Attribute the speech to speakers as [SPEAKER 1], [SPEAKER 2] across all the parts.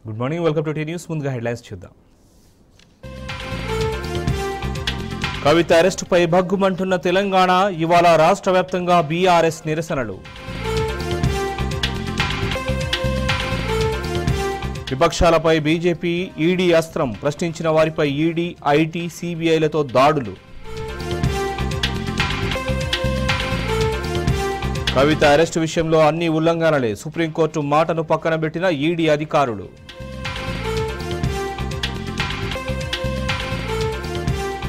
[SPEAKER 1] Good morning, welcome to T news. ముందుగా headlines చూద్దాం. కవిత అరెస్టుపై భగ్గుమంటున్న తెలంగాణ, ఇవాళ రాష్ట్ర వ్యాప్తంగా బీఆర్ఎస్ నిరసనలు. విపక్షాలపై బీజేపీ ఈడీ అస్త్రం, ప్రశ్నించిన వారిపై ఈడీ, ఐటీ, సీబీఐలతో దాడులు. కవిత అరెస్టు విషయంలో అన్ని ఉల్లంఘనలే, సుప్రీంకోర్టు మాటను పక్కన పెట్టిన ఈడీ అధికారులు.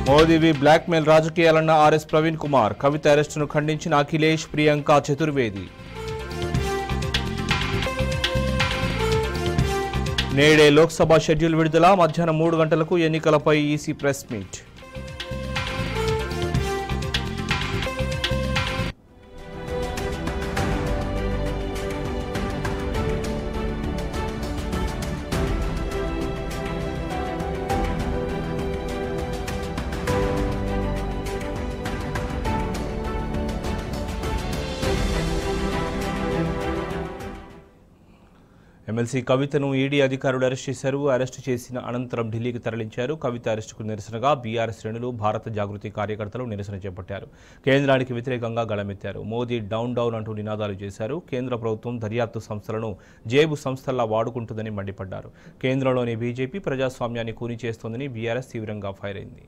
[SPEAKER 1] మోదీవి బ్లాక్మెయిల్ రాజకీయాలన్న ఆర్ఎస్ ప్రవీణ్ కుమార్, కవిత అరెస్టును ఖండించిన అఖిలేష్, ప్రియాంక చతుర్వేది. నేడే లోక్సభ షెడ్యూల్ విడుదల, మధ్యాహ్నం 3 గంటలకు ఎన్నికలపై ఈసీ ప్రెస్ మీట్. ఎమ్మెల్సీ కవితను ఈడీ అధికారులు అరెస్ట్ చేశారు. అరెస్టు చేసిన అనంతరం ఢిల్లీకి తరలించారు. కవిత అరెస్టుకు నిరసనగా బీఆర్ఎస్ శ్రేణులు, భారత జాగృతి కార్యకర్తలు నిరసన చేపట్టారు. కేంద్రానికి వ్యతిరేకంగా గళమెత్తారు. మోదీ డౌన్ డౌన్ అంటూ నినాదాలు చేశారు. కేంద్ర ప్రభుత్వం దర్యాప్తు సంస్థలను జేబు సంస్థల్లా వాడుకుంటుందని మండిపడ్డారు. కేంద్రంలోని బీజేపీ ప్రజాస్వామ్యాన్ని కూని చేస్తోందని బీఆర్ఎస్ తీవ్రంగా ఫైర్ అయింది.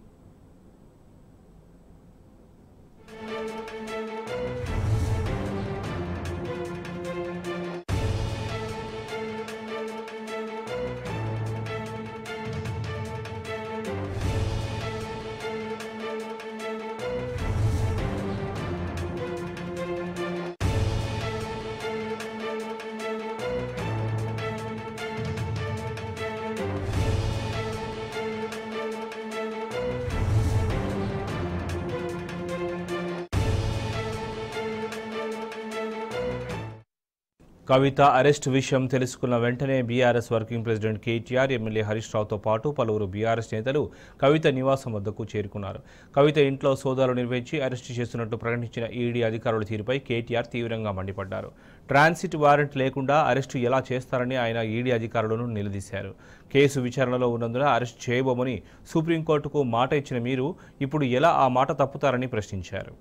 [SPEAKER 1] కవిత అరెస్ట్ విషయం తెలుసుకున్న వెంటనే BRS working president KTR, MLA Harish రావుతో పాటు పలువురు బీఆర్ఎస్ నేతలు కవిత నివాసం వద్దకు చేరుకున్నారు. కవిత ఇంట్లో సోదాలు నిర్వహించి అరెస్టు చేస్తున్నట్టు ప్రకటించిన ఈడీ అధికారుల తీరుపై కేటీఆర్ తీవ్రంగా మండిపడ్డారు. ట్రాన్సిట్ వారెంట్ లేకుండా అరెస్టు ఎలా చేస్తారని ఆయన ఈడీ అధికారులను నిలదీశారు. కేసు విచారణలో ఉన్నందున అరెస్ట్ చేయబోమని సుప్రీంకోర్టుకు మాట ఇచ్చిన మీరు ఇప్పుడు ఎలా ఆ మాట తప్పుతారని ప్రశ్నించారు.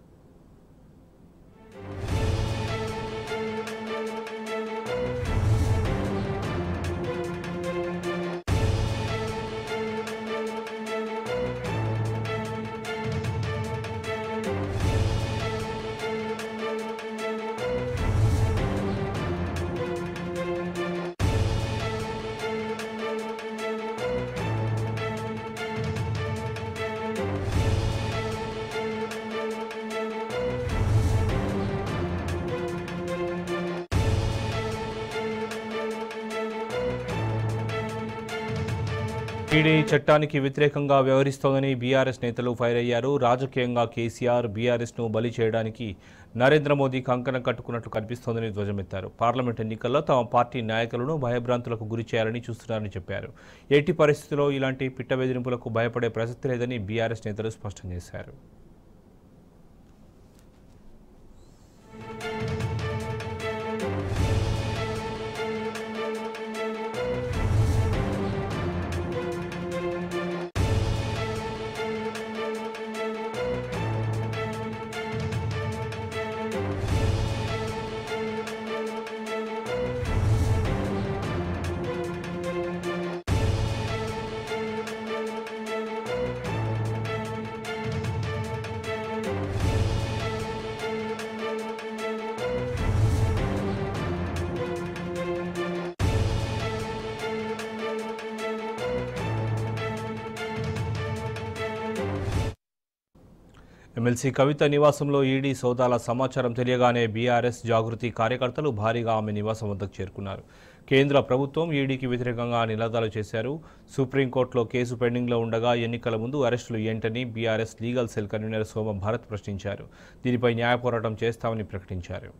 [SPEAKER 1] ఈడీ చట్టానికి వ్యతిరేకంగా వ్యవహరిస్తోందని బీఆర్ఎస్ నేతలు ఫైర్ అయ్యారు. రాజకీయంగా కేసీఆర్ బీఆర్ఎస్ను బలి చేయడానికి నరేంద్ర మోదీ కంకణం కట్టుకున్నట్లు కనిపిస్తోందని ధ్వజమెత్తారు. పార్లమెంట్ ఎన్నికల్లో తమ పార్టీ నాయకులను భయభ్రాంతులకు గురి చేయాలని చూస్తున్నారని చెప్పారు. ఎట్టి పరిస్థితుల్లో ఇలాంటి పిట్ట బెదిరింపులకు భయపడే ప్రసక్తి లేదని బీఆర్ఎస్ నేతలు స్పష్టం చేశారు. ఎమ్మెల్సీ కవిత నివాసంలో ఈడీ సోదాల సమాచారం తెలియగానే బీఆర్ఎస్ జాగృతి కార్యకర్తలు భారీగా ఆమె నివాసం వద్దకు చేరుకున్నారు. కేంద్ర ప్రభుత్వం ఈడీకి వ్యతిరేకంగా నినాదాలు చేశారు. సుప్రీంకోర్టులో కేసు పెండింగ్లో ఉండగా ఎన్నికల ముందు అరెస్టులు ఏంటని బీఆర్ఎస్ లీగల్ సెల్ కన్వీనర్ సోమ భరత్ ప్రశ్నించారు. దీనిపై న్యాయ పోరాటం చేస్తామని ప్రకటించారు.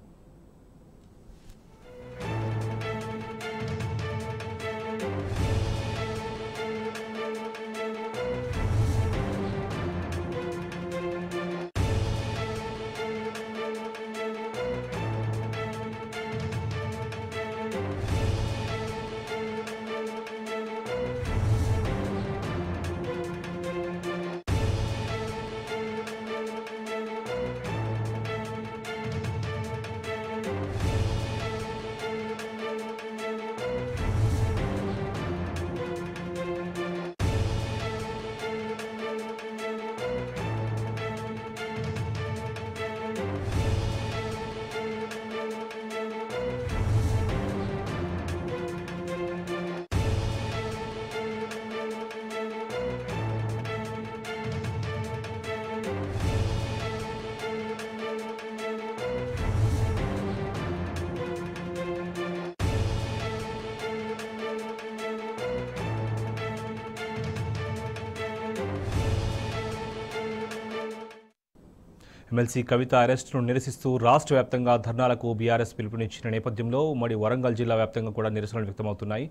[SPEAKER 1] ఎమ్మెల్సీ కవిత అరెస్టును నిరసిస్తూ రాష్ట్ర వ్యాప్తంగా ధర్నాలకు బీఆర్ఎస్ పిలుపునిచ్చిన నేపథ్యంలో ఉమ్మడి వరంగల్ జిల్లా వ్యాప్తంగా కూడా నిరసనలు వ్యక్తమవుతున్నాయి.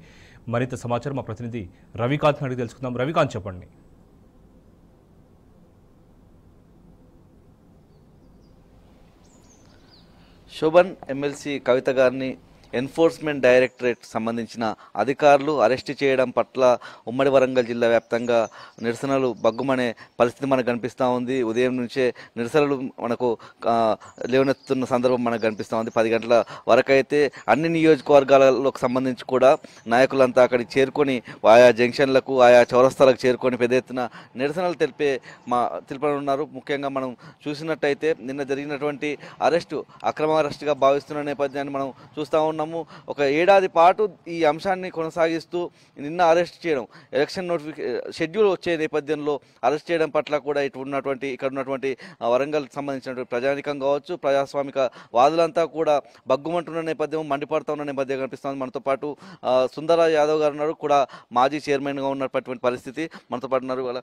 [SPEAKER 1] మరింత సమాచారం మా ప్రతినిధి రవికాంత్ అడిగి తెలుసుకుందాం. రవికాంత్, చెప్పండి.
[SPEAKER 2] శోభన్ ఎమ్మెల్సీ కవిత గారిని ఎన్ఫోర్స్మెంట్ డైరెక్టరేట్ సంబంధించిన అధికారులు అరెస్ట్ చేయడం పట్ల ఉమ్మడి వరంగల్ జిల్లా వ్యాప్తంగా నిరసనలు బగ్గుమనే పరిస్థితి మనకు కనిపిస్తూ ఉంది. ఉదయం నుంచే నిరసనలు మనకు లేవనెత్తుతున్న సందర్భం మనకు కనిపిస్తూ ఉంది. 10 గంటల వరకు అయితే అన్ని నియోజకవర్గాలకు సంబంధించి కూడా నాయకులంతా అక్కడికి చేరుకొని ఆయా జంక్షన్లకు ఆయా చౌరస్తాలకు చేరుకొని పెద్ద ఎత్తున నిరసనలు తెలుపనున్నారు. ముఖ్యంగా మనం చూసినట్టయితే నిన్న జరిగినటువంటి అరెస్టు అక్రమ అరెస్టుగా భావిస్తున్న నేపథ్యాన్ని మనం చూస్తూ ఉన్నాం. ఒక ఏడాది పాటు ఈ అంశాన్ని కొనసాగిస్తూ నిన్న అరెస్ట్ చేయడం, ఎలక్షన్ షెడ్యూల్ వచ్చే నేపథ్యంలో అరెస్ట్ చేయడం పట్ల కూడా ఇక్కడ ఉన్నటువంటి వరంగల్ సంబంధించినటువంటి ప్రజానికం కావచ్చు, ప్రజాస్వామిక వాదులంతా కూడా బగ్గుమంటున్న నేపథ్యం, మండిపడుతూ ఉన్న నేపథ్యం కనిపిస్తుంది. మనతో పాటు సుందర యాదవ్ గారు ఉన్నారు, కూడా మాజీ చైర్మన్గా ఉన్నటువంటి పరిస్థితి మనతో పాటు ఉన్నారు. వాళ్ళ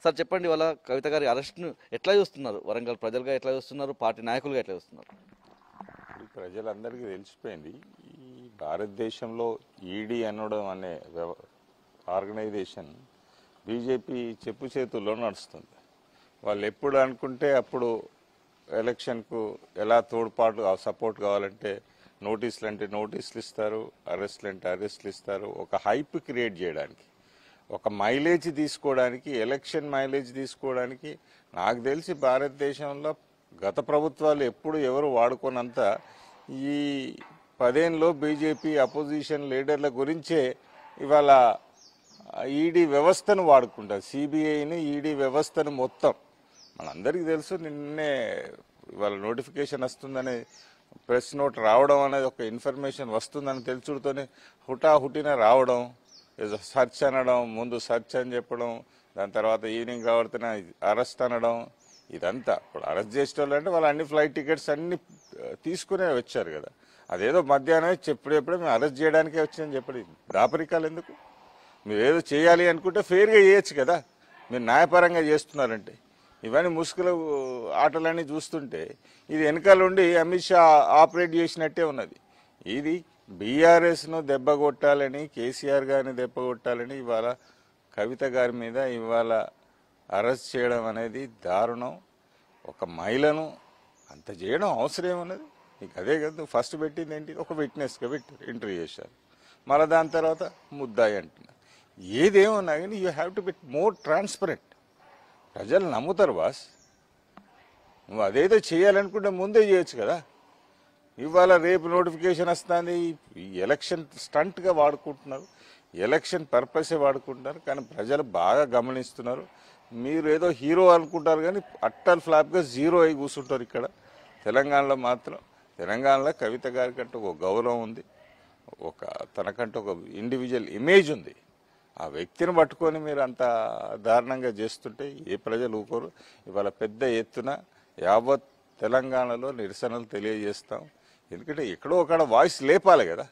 [SPEAKER 2] సార్ చెప్పండి, వాళ్ళ కవిత గారి అరెస్ట్ను ఎట్లా చూస్తున్నారు? వరంగల్ ప్రజలుగా ఎట్లా చూస్తున్నారు? పార్టీ నాయకులుగా ఎట్లా చూస్తున్నారు?
[SPEAKER 3] ప్రజలందరికీ తెలిసిపోయింది, ఈ భారతదేశంలో ఈడీ అనడం అనే ఆర్గనైజేషన్ బీజేపీ చెప్పు చేతుల్లో నడుస్తుంది. వాళ్ళు ఎప్పుడు అనుకుంటే అప్పుడు ఎలక్షన్కు ఎలా తోడ్పాటు సపోర్ట్ కావాలంటే నోటీసులు అంటే నోటీసులు ఇస్తారు, అరెస్టులు అంటే అరెస్టులు ఇస్తారు. ఒక హైప్ క్రియేట్ చేయడానికి, ఒక మైలేజ్ తీసుకోవడానికి, ఎలక్షన్ మైలేజ్ తీసుకోవడానికి. నాకు తెలిసి భారతదేశంలో గత ప్రభుత్వాలు ఎప్పుడు ఎవరు వాడుకోనంత ఈ 10 ఏళ్ళలో బీజేపీ అపోజిషన్ లీడర్ల గురించే ఇవాళ ఈడీ వ్యవస్థను వాడుకుంటారు. సిబిఐని, ఈడీ వ్యవస్థను మొత్తం మనందరికీ తెలుసు. నిన్నే ఇవాళ నోటిఫికేషన్ వస్తుందని, ప్రెస్ నోట్ రావడం అనేది ఒక ఇన్ఫర్మేషన్ వస్తుందని తెలుసుడుతోనే హుటాహుటిన రావడం, సర్చ్ అనడం, ముందు సర్చ్ అని చెప్పడం, దాని తర్వాత ఈవినింగ్ రావడుతున్న అరెస్ట్ అనడం. ఇదంతా ఇప్పుడు అరెస్ట్ చేసే వాళ్ళు అంటే వాళ్ళు అన్ని ఫ్లైట్ టికెట్స్ అన్ని తీసుకునే వచ్చారు కదా. అదేదో మధ్యాహ్నం చెప్పుడెప్పుడే మేము అరెస్ట్ చేయడానికే వచ్చామని చెప్పండి. దాపరికాలు ఎందుకు? మీరు ఏదో చేయాలి అనుకుంటే ఫెయిర్గా చేయొచ్చు కదా. మీరు న్యాయపరంగా చేస్తున్నారంటే ఇవన్నీ ముసుగుల ఆటలన్నీ చూస్తుంటే ఇది వెనకాల ఉండి అమిత్ షా ఆపరేట్ చేసినట్టే ఉన్నది. ఇది బీఆర్ఎస్ను దెబ్బ కొట్టాలని, కేసీఆర్ గారిని దెబ్బ కొట్టాలని ఇవాళ కవిత గారి మీద ఇవాళ అరెస్ట్ చేయడం అనేది దారుణం. ఒక మహిళను అంత చేయడం అవసరం ఏమన్నది? నీకు అదే కదా ఫస్ట్ పెట్టింది ఏంటి? ఒక విట్నెస్గా పెట్టారు, ఇంటర్వ్యూ చేశారు. మళ్ళీ దాని తర్వాత ముద్దాయి అంటున్నారు. ఏదేమన్నా కానీ you have to be more transparent. ప్రజలు నమ్ముతారు బాస్. నువ్వు అదేదో చేయాలనుకుంటే ముందే చేయొచ్చు కదా. ఇవాళ రేపు నోటిఫికేషన్ వస్తుంది, ఈ ఎలక్షన్ స్టంట్గా వాడుకుంటున్నారు, ఎలక్షన్ పర్పసే వాడుకుంటున్నారు. కానీ ప్రజలు బాగా గమనిస్తున్నారు. మీరు ఏదో హీరో అనుకుంటారు కానీ అట్టల్ ఫ్లాప్గా జీరో అయి కూర్చుంటారు. ఇక్కడ తెలంగాణలో మాత్రం, తెలంగాణలో కవిత గారికి అంటే ఒక గౌరవం ఉంది, తనకంటే ఒక ఇండివిజువల్ ఇమేజ్ ఉంది. ఆ వ్యక్తిని పట్టుకొని మీరు అంత దారుణంగా చేస్తుంటే ఏ ప్రజలు ఊకోరు. ఇవాళ పెద్ద ఎత్తున యావత్ తెలంగాణలో నిరసనలు తెలియజేస్తాం. ఎందుకంటే ఎక్కడో ఒక వాయిస్ లేపాలి కదా.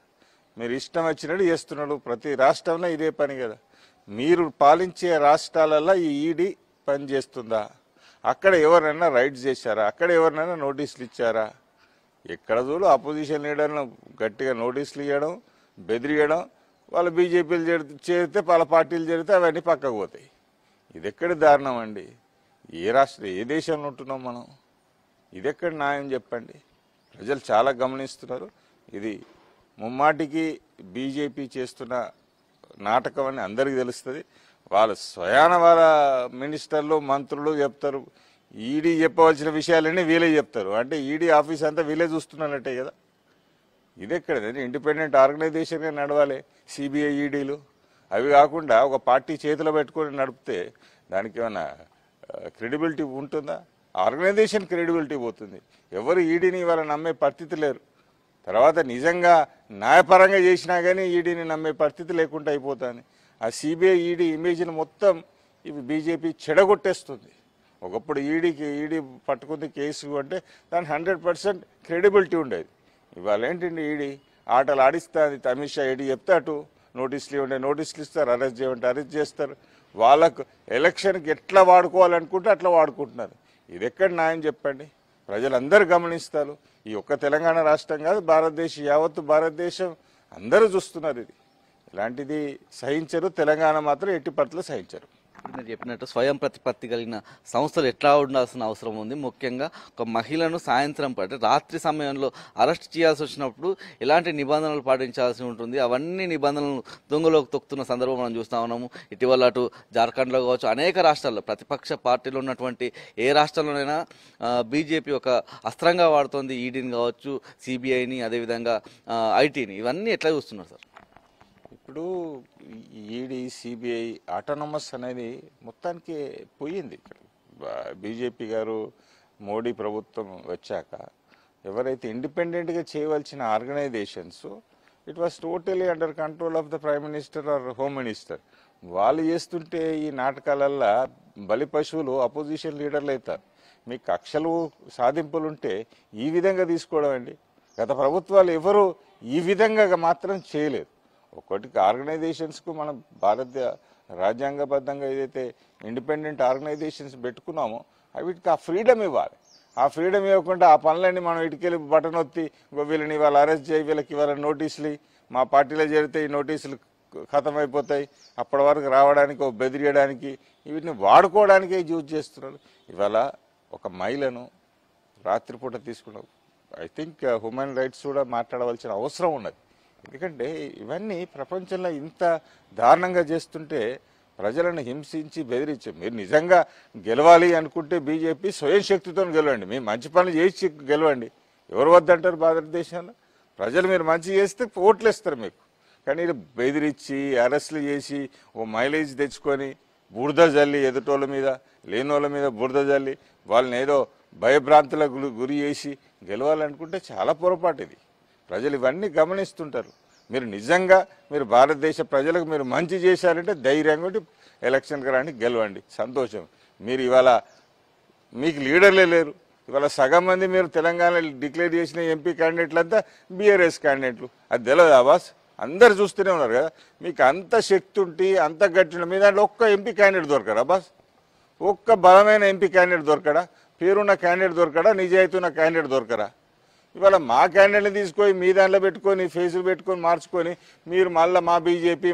[SPEAKER 3] మీరు ఇష్టం వచ్చినట్టు చేస్తున్నాడు. ప్రతి రాష్ట్రంలో ఇదే పని కదా. మీరు పాలించే రాష్ట్రాలలో ఈ ఈడీ పని చేస్తుందా? అక్కడ ఎవరైనా రైడ్స్ చేశారా? అక్కడ ఎవరినైనా నోటీసులు ఇచ్చారా? ఎక్కడ చూడు అపోజిషన్ లీడర్ను గట్టిగా నోటీసులు ఇవ్వడం, బెదిరియడం. వాళ్ళ బీజేపీలు చేరితే, వాళ్ళ పార్టీలు చేరితే అవన్నీ పక్కకు పోతాయి. ఇది ఎక్కడి దారుణం అండి? ఏ దేశంలో ఉంటున్నాం మనం? ఇది ఎక్కడ న్యాయం చెప్పండి? ప్రజలు చాలా గమనిస్తున్నారు. ఇది ముమ్మాటికి బీజేపీ చేస్తున్న నాటకం అని అందరికీ తెలుస్తుంది. వాళ్ళు స్వయాన వాళ్ళ మినిస్టర్లు, మంత్రులు చెప్తారు. ఈడీ చెప్పవలసిన విషయాలన్నీ వీళ్ళే చెప్తారు. అంటే ఈడీ ఆఫీస్ అంతా వీళ్ళే చూస్తున్నట్టే కదా. ఇది ఎక్కడదండి? ఇండిపెండెంట్ ఆర్గనైజేషన్గా నడవాలి సిబిఐ, ఈడీలు. అవి కాకుండా ఒక పార్టీ చేతిలో పెట్టుకొని నడిపితే దానికి ఏమైనా క్రెడిబిలిటీ ఉంటుందా? ఆర్గనైజేషన్ క్రెడిబిలిటీ పోతుంది. ఎవరు ఈడీని ఇవాళ నమ్మే పరిస్థితి లేరు. తర్వాత నిజంగా న్యాయపరంగా చేసినా కానీ ఈడీని నమ్మే పరిస్థితి లేకుండా అయిపోతుంది. ఆ సిబిఐ, ఈడీ ఇమేజ్ని మొత్తం ఇవి బీజేపీ చెడగొట్టేస్తుంది. ఒకప్పుడు ఈడీ పట్టుకుంది కేసు అంటే దాని 100% క్రెడిబిలిటీ ఉండేది. ఇవాళ ఏంటండి ఈడీ ఆటలు ఆడిస్తుంది. అమిత్ షా ఈడీ చెప్తే అటు నోటీసులు ఇవ్వండి, నోటీసులు ఇస్తారు, అరెస్ట్ చేయమంటే అరెస్ట్ చేస్తారు. వాళ్ళకు ఎలక్షన్కి ఎట్లా వాడుకోవాలనుకుంటే అట్లా వాడుకుంటున్నారు. ఇది ఎక్కడ న్యాయం చెప్పండి? ప్రజలందరూ గమనిస్తారు. ఈ ఒక్క తెలంగాణ రాష్ట్రం కాదు, భారతదేశం యావత్తు భారతదేశం అందరూ చూస్తున్నారు. ఇది ఇలాంటిది సహించరు. తెలంగాణ మాత్రం ఎట్టి పట్ల సహించరు.
[SPEAKER 2] మీరు చెప్పినట్టు స్వయం ప్రతిపత్తి కలిగిన సంస్థలు ఎట్లా ఉండాల్సిన అవసరం ఉంది. ముఖ్యంగా ఒక మహిళను సాయంత్రం పాటు రాత్రి సమయంలో అరెస్ట్ చేయాల్సి వచ్చినప్పుడు ఎలాంటి నిబంధనలు పాటించాల్సి ఉంటుంది. అవన్నీ నిబంధనలు దొంగలోకి తొక్కుతున్న సందర్భం మనం చూస్తూ ఉన్నాము. ఇటీవల అటు జార్ఖండ్లో కావచ్చు, అనేక రాష్ట్రాల్లో ప్రతిపక్ష పార్టీలు ఉన్నటువంటి ఏ రాష్ట్రంలోనైనా బీజేపీ ఒక అస్త్రంగా వాడుతోంది. ఈడీని కావచ్చు, సిబిఐని, అదేవిధంగా ఐటీని. ఇవన్నీ ఎట్లా చూస్తున్నారు సార్?
[SPEAKER 3] ఇప్పుడు ఈడీ, సిబిఐ ఆటోనమస్ అనేది మొత్తానికి పోయింది. బీజేపీ గారు, మోడీ ప్రభుత్వం వచ్చాక ఎవరైతే ఇండిపెండెంట్గా చేయవలసిన organisations, it was totally under control of the prime minister or home minister. వాళ్ళు చేస్తుంటే ఈ నాటకాలల్లో బలి పశువులు అపోజిషన్ లీడర్లు అవుతారు. మీ కక్షలు సాధింపులు ఉంటే ఈ విధంగా తీసుకోవడం అండి. గత ప్రభుత్వాలు ఎవరు ఈ విధంగా మాత్రం చేయలేదు. ఒకటికి ఆర్గనైజేషన్స్కు మనం భారత రాజ్యాంగబద్ధంగా ఏదైతే ఇండిపెండెంట్ ఆర్గనైజేషన్స్ పెట్టుకున్నామో వీటికి ఆ ఫ్రీడమ్ ఇవ్వాలి. ఆ ఫ్రీడమ్ ఇవ్వకుండా ఆ పనులన్నీ మనం ఇటుకెళ్ళి బటన్ ఒత్తి వీళ్ళని ఇవాళ అరెస్ట్ చేయి, వీళ్ళకి ఇవాళ నోటీసులు, మా పార్టీలో చేరితే ఈ నోటీసులు ఖతమైపోతాయి, అప్పటి వరకు రావడానికి బెదిరియడానికి వీటిని వాడుకోవడానికే యూజ్ చేస్తున్నారు. ఇవాళ ఒక మహిళను రాత్రిపూట తీసుకున్నాం. ఐ థింక్ హ్యూమన్ రైట్స్ కూడా మాట్లాడవలసిన అవసరం ఉన్నది. ఎందుకంటే ఇవన్నీ ప్రపంచంలో ఇంత దారుణంగా చేస్తుంటే ప్రజలను హింసించి బెదిరించి మీరు నిజంగా గెలవాలి అనుకుంటే బీజేపీ స్వయం శక్తితో గెలవండి. మీరు మంచి పనులు చేసి గెలవండి. ఎవరు వద్దంటారు భారతదేశంలో? ప్రజలు మీరు మంచి చేస్తే ఓట్లు ఇస్తారు మీకు. కానీ బెదిరించి అరెస్టులు చేసి ఓ మైలేజ్ తెచ్చుకొని బురద జల్లి ఎదుటోళ్ళ మీద, లేనోళ్ళ మీద బురద జల్లి వాళ్ళని ఏదో భయభ్రాంతులకు గురి చేసి గెలవాలనుకుంటే చాలా పొరపాటు ఇది. ప్రజలు ఇవన్నీ గమనిస్తుంటారు. మీరు నిజంగా మీరు భారతదేశ ప్రజలకు మీరు మంచి చేశారంటే ధైర్యంగా ఎలక్షన్కి రండి, గెలవండి, సంతోషం. మీరు ఇవాళ మీకు లీడర్లే లేరు. ఇవాళ సగం మంది మీరు తెలంగాణ డిక్లేర్ చేసిన ఎంపీ క్యాండిడేట్లు అంతా బీఆర్ఎస్ క్యాండిడేట్లు. అది తెలియదా బాస్? అందరు చూస్తూనే ఉన్నారు కదా. మీకు అంత శక్తి ఉంటే, అంత గట్టి ఉంటే మీ దాంట్లో ఒక్క ఎంపీ క్యాండిడేట్ దొరకరా బాస్? ఒక్క బలమైన ఎంపీ క్యాండిడేట్ దొరకడా? పేరున్న క్యాండిడేట్ దొరకడా? నిజాయితీ ఉన్న క్యాండిడేట్ దొరకరా? ఇవాళ మా క్యాండిడేట్ని తీసుకొని మీ దాంట్లో పెట్టుకొని ఫేసులు పెట్టుకొని మార్చుకొని మీరు మళ్ళీ మా బీజేపీ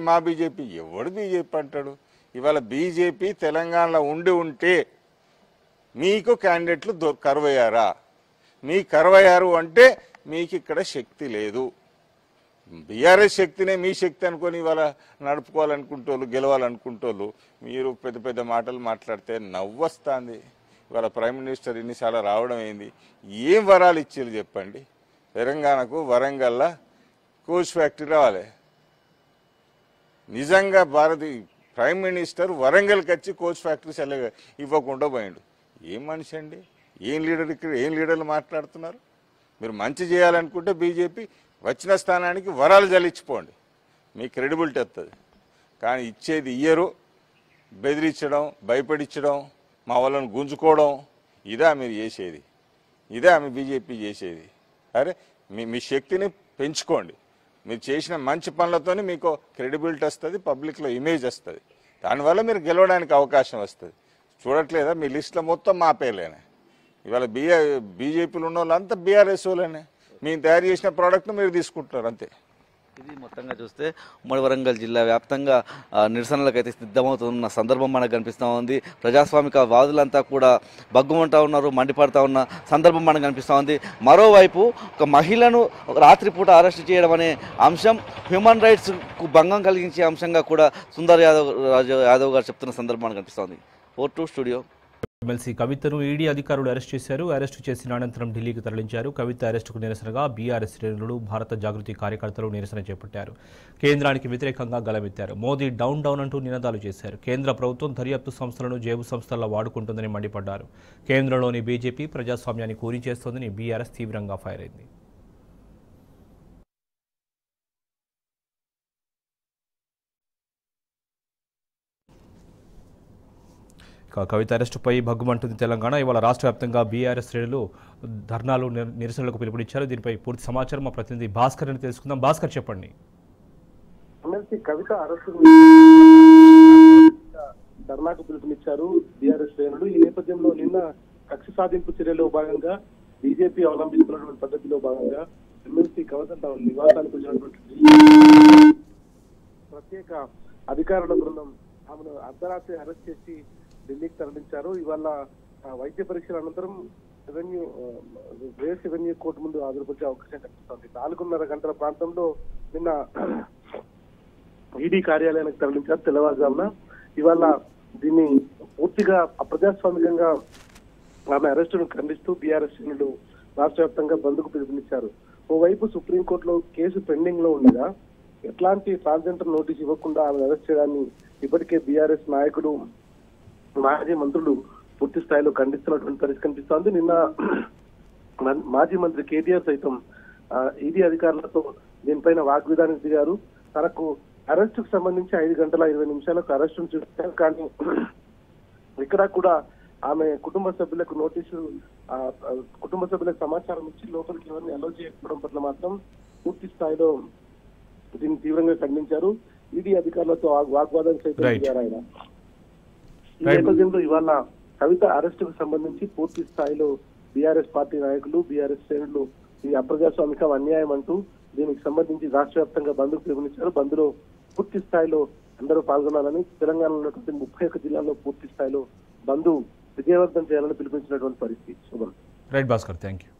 [SPEAKER 3] ఎవడు బీజేపీ అంటాడు? ఇవాళ బీజేపీ తెలంగాణలో ఉంటే మీకు క్యాండిడేట్లు కరువయ్యారా? మీ కరువయ్యారు అంటే మీకు ఇక్కడ శక్తి లేదు. బీఆర్ఎస్ శక్తినే మీ శక్తి అనుకొని ఇవాళ నడుపుకోవాలనుకుంటోళ్ళు, గెలవాలనుకుంటోళ్ళు మీరు పెద్ద పెద్ద మాటలు మాట్లాడితే నవ్వొస్తుంది. ఇవాళ ప్రైమ్ మినిస్టర్ ఇన్నిసార్లు రావడం అయింది. ఏం వరాలు ఇచ్చారు చెప్పండి? తెలంగాణకు వరంగల్లో కోచ్ ఫ్యాక్టరీ రావాలి. నిజంగా ప్రైమ్ మినిస్టర్ వరంగల్కి వచ్చి కోచ్ ఫ్యాక్టరీస్ ఇవ్వకుండా పోయిండు. ఏం మనిషి అండి? ఏం లీడర్? ఇక్కడ ఏం లీడర్లు మాట్లాడుతున్నారు? మీరు మంచి చేయాలనుకుంటే బీజేపీ వచ్చిన స్థానానికి వరాలు జల్లించిపోండి, మీ క్రెడిబిలిటీ వస్తుంది. కానీ ఇచ్చేది ఇయ్యరు. బెదిరించడం, భయపడించడం, మా వాళ్ళని గుంజుకోవడం, ఇదా మీరు చేసేది? ఇదా మీ బీజేపీ చేసేది? అరే మీ శక్తిని పెంచుకోండి. మీరు చేసిన మంచి పనులతోనే మీకు క్రెడిబిలిటీ వస్తుంది, పబ్లిక్లో ఇమేజ్ వస్తుంది. దానివల్ల మీరు గెలవడానికి అవకాశం వస్తుంది. చూడట్లేదా మీ లిస్టులో మొత్తం మా పేర్లేనే? ఇవాళ బీజేపీలో ఉన్న వాళ్ళంతా బీఆర్ఎస్ వాళ్ళనే. మేము తయారు చేసిన ప్రోడక్ట్ను మీరు తీసుకుంటున్నారు అంతే.
[SPEAKER 2] ఇది మొత్తంగా చూస్తే ఉమ్మడి వరంగల్ జిల్లా వ్యాప్తంగా నిరసనలకైతే సిద్ధమవుతున్న సందర్భం మనకు కనిపిస్తూ ఉంది. ప్రజాస్వామిక వాదులంతా కూడా బగ్గుమంటా ఉన్నారు, మండిపడతా ఉన్న సందర్భం మనకు కనిపిస్తూ ఉంది. మరోవైపు ఒక మహిళను రాత్రిపూట అరెస్ట్ చేయడం అనే అంశం హ్యూమన్ రైట్స్కు భంగం కలిగించే అంశంగా కూడా సుందర్ యాదవ్ గారు చెప్తున్న సందర్భం మనకు కనిపిస్తోంది. 4-2 స్టూడియో.
[SPEAKER 1] ఎమ్మెల్సీ కవితను ఈడీ అధికారులు అరెస్ట్ చేశారు. అరెస్టు చేసిన అనంతరం ఢిల్లీకి తరలించారు. కవిత అరెస్టుకు నిరసనగా బీఆర్ఎస్ శ్రేణులు, భారత జాగృతి కార్యకర్తలు నిరసన చేపట్టారు. కేంద్రానికి వ్యతిరేకంగా గలమెత్తారు. మోదీ డౌన్ డౌన్ అంటూ నినాదాలు చేశారు. కేంద్ర ప్రభుత్వం దర్యాప్తు సంస్థలను జేబు సంస్థల్లో వాడుకుంటుందని మండిపడ్డారు. కేంద్రంలోని బీజేపీ ప్రజాస్వామ్యాన్ని కూని చేస్తోందని బీఆర్ఎస్ తీవ్రంగా ఫైర్ అయింది. కవిత అరెస్టుపై భగ్గుమంటుంది తెలంగాణ. ఇవాళ రాష్ట్ర వ్యాప్తంగా బీఆర్ఎస్ శ్రేణులు ధర్నాలు, నిరసనలకు పిలుపునిచ్చారు. దీనిపై పూర్తి సమాచారం మా ప్రతినిధి భాస్కర్ అని తెలుసుకుందాం. భాస్కర్, చెప్పండి.
[SPEAKER 4] ఎమ్మెల్సీ కవిత అరెస్టు ధర్నాకు పిలుపునిచ్చారు బీఆర్ఎస్ శ్రేణులు. ఈ నేపథ్యంలో నిన్న కక్ష సాధింపు చర్యలో భాగంగా బీజేపీ అవలంబిస్తున్నటువంటి పద్ధతిలో భాగంగా ఎమ్మెల్సీ కవిత తమ నివాసానికి వచ్చినటువంటి ప్రత్యేక అధికారుల బృందం ఆమెను అర్ధరాత్రి అరెస్ట్ చేసి ఢిల్లీకి తరలించారు. ఇవాళ వైద్య పరీక్షల అనంతరం రేస్ రెవెన్యూ కోర్టు ముందు హాజరుపరిచే అవకాశం కనిపిస్తోంది. 4:30 గంటల ప్రాంతంలో నిన్న ఈడీ కార్యాలయానికి తరలించారు తెల్లవారుజామున. ఇవాళ దీన్ని పూర్తిగా అప్రజాస్వామికంగా ఆమె అరెస్టును ఖండిస్తూ బీఆర్ఎస్ శ్రేణులు రాష్ట్ర వ్యాప్తంగా బంద్కు పిలుపునిచ్చారు. ఓవైపు సుప్రీంకోర్టులో కేసు పెండింగ్ లో ఉండగా ఎట్లాంటి ట్రాన్స్జెండర్ నోటీస్ ఇవ్వకుండా ఆమె అరెస్ట్ చేయడాన్ని ఇప్పటికే బీఆర్ఎస్ నాయకులు మాజీ మంత్రులు పూర్తి స్థాయిలో ఖండిస్తున్నటువంటి పరిస్థితి కనిపిస్తోంది. నిన్న మాజీ మంత్రి కేటీఆర్ సైతం ఈడీ అధికారులతో దీనిపైన వాగ్విధానికి దిగారు. తనకు అరెస్టుకు సంబంధించి 5:20 అరెస్టును చూపించారు. కానీ ఇక్కడ కూడా ఆమె కుటుంబ సభ్యులకు నోటీసు కుటుంబ సభ్యులకు సమాచారం ఇచ్చి లోపలికి ఎవరిని అలో చేయకపోవడం పట్ల మాత్రం పూర్తి స్థాయిలో దీన్ని తీవ్రంగా ఖండించారు. ఈడీ అధికారులతో వాగ్వాదం సైతం దిగారు ఆయన. ఈ నేపథ్యంలో ఇవాళ కవిత అరెస్టుకు సంబంధించి పూర్తి స్థాయిలో బీఆర్ఎస్ పార్టీ నాయకులు బీఆర్ఎస్ శ్రేణులు ఇది అప్రజాస్వామికం అన్యాయం అంటూ దీనికి సంబంధించి రాష్ట్ర వ్యాప్తంగా బంద్కు పిలుపునిచ్చారు. బంద్లో పూర్తి స్థాయిలో అందరూ పాల్గొనాలని తెలంగాణలో ఉన్నటువంటి 31 జిల్లాల్లో పూర్తి స్థాయిలో బంద్ విజయవంతం చేయాలని పిలుపునిచ్చినటువంటి పరిస్థితి. శుభం.
[SPEAKER 1] Right Bhaskar, thank you.